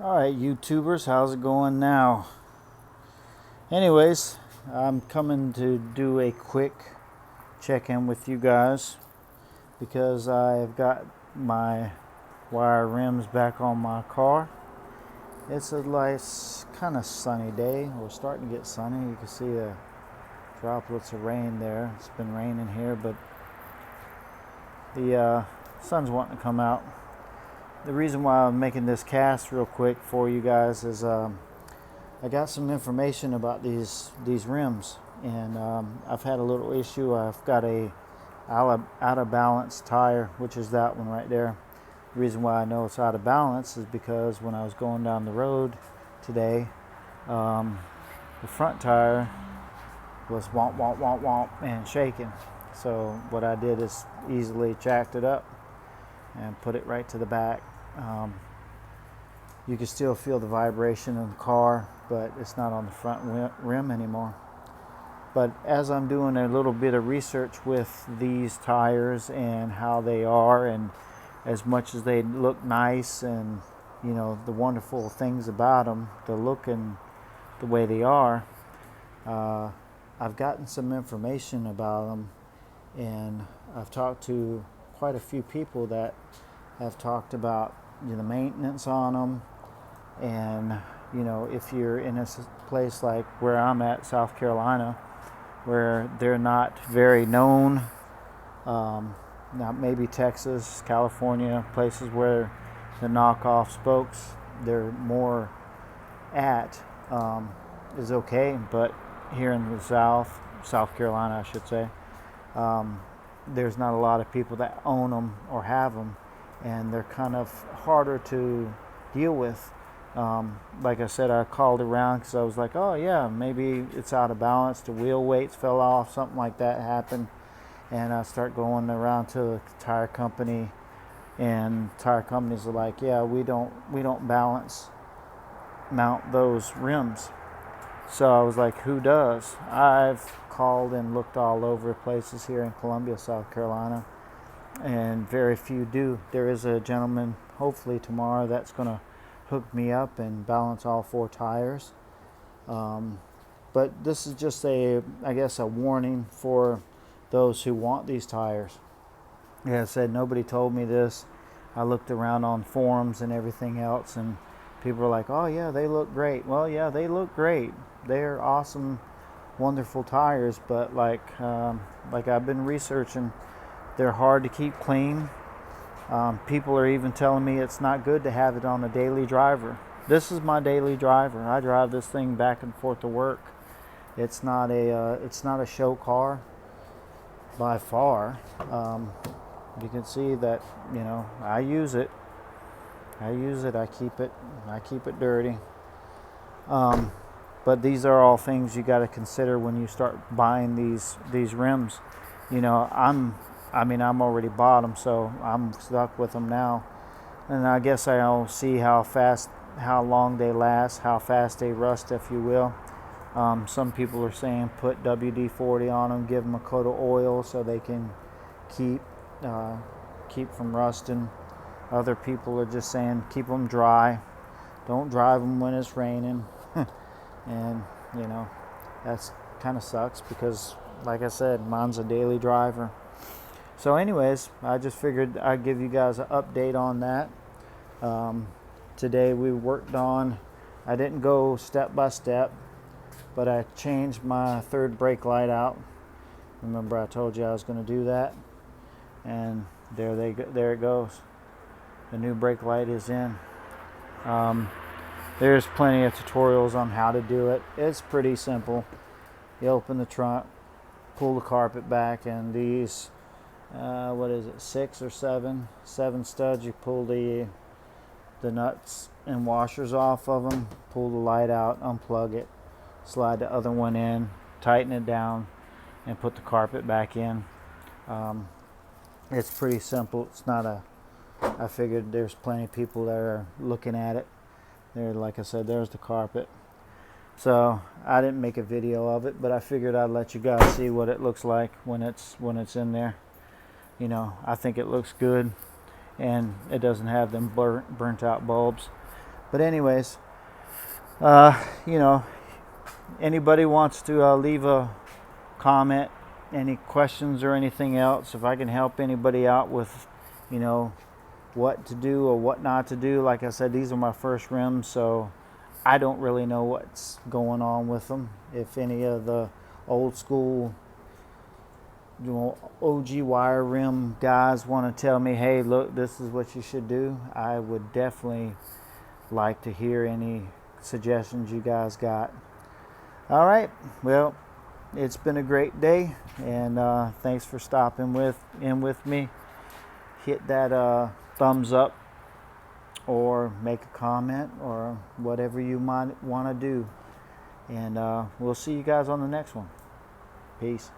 Alright, YouTubers, how's it going now? Anyways, I'm coming to do a quick check-in with you guys because I've got my wire rims back on my car. It's a nice, kind of sunny day. We're starting to get sunny. You can see the droplets of rain there. It's been raining here, but the sun's wanting to come out. The reason why I'm making this cast real quick for you guys is I got some information about these rims, and I've had a little issue. I've got a out of balance tire, which is that one right there. The reason why I know it's out of balance is because when I was going down the road today, the front tire was womp womp womp womp and shaking. So what I did is easily jacked it up and put it right to the back. You can still feel the vibration in the car, but it's not on the front rim anymore. But as I'm doing a little bit of research with these tires and how they are, and as much as they look nice and the wonderful things about them, the look and the way they are, I've gotten some information about them, and I've talked to quite a few people that have talked about the maintenance on them. And if you're in a place like where I'm at, South Carolina, where they're not very known, not maybe Texas, California, places where the knockoff spokes they're more at, is okay. But here in the South Carolina, I should say, there's not a lot of people that own them or have them, and they're kind of harder to deal with. Like I said, I called around because I was like, oh yeah, maybe it's out of balance, the wheel weights fell off, something like that happened. And I start going around to the tire company, and tire companies are like, yeah, we don't mount those rims. So I was like, who does? I've called and looked all over places here in Columbia, South Carolina, and very few do. There is a gentleman, hopefully tomorrow, that's going to hook me up and balance all four tires. But this is just a warning for those who want these tires. Like I said, nobody told me this. I looked around on forums and everything else, and people are like, oh yeah, they look great. Well, yeah, they look great. They're awesome, wonderful tires, but like I've been researching, they're hard to keep clean. People are even telling me it's not good to have it on a daily driver. This is my daily driver. I drive this thing back and forth to work. It's not a show car by far. You can see that I use it. I keep it dirty. But these are all things you got to consider when you start buying these rims. I'm already bought them, so I'm stuck with them now. And I guess I'll see how long they last, how fast they rust, if you will. Some people are saying put WD-40 on them, give them a coat of oil so they can keep from rusting. Other people are just saying keep them dry. Don't drive them when it's raining. And that's kind of sucks because, like I said, mine's a daily driver. So anyways, I just figured I'd give you guys an update on that. Today we worked on, I didn't go step by step, but I changed my third brake light out. Remember I told you I was going to do that? And there it goes. The new brake light is in. There's plenty of tutorials on how to do it. It's pretty simple. You open the trunk, pull the carpet back, and these, 6 or 7 studs, you pull the nuts and washers off of them, pull the light out, unplug it, slide the other one in, tighten it down, and put the carpet back in. It's pretty simple. It's not I figured there's plenty of people that are looking at it. There, like I said, there's the carpet. So I didn't make a video of it, but I figured I'd let you guys see what it looks like when it's in there. I think it looks good, and it doesn't have them burnt out bulbs. But anyways, you know, anybody wants to leave a comment, any questions or anything else, if I can help anybody out with, you know, what to do or what not to do. Like I said, these are my first rims, so I don't really know what's going on with them. If any of the old school, you know, OG wire rim guys want to tell me, hey, look, this is what you should do, I would definitely like to hear any suggestions you guys got. All right, well, it's been a great day, and thanks for stopping in with me. Hit that thumbs up or make a comment or whatever you might want to do, and we'll see you guys on the next one. Peace.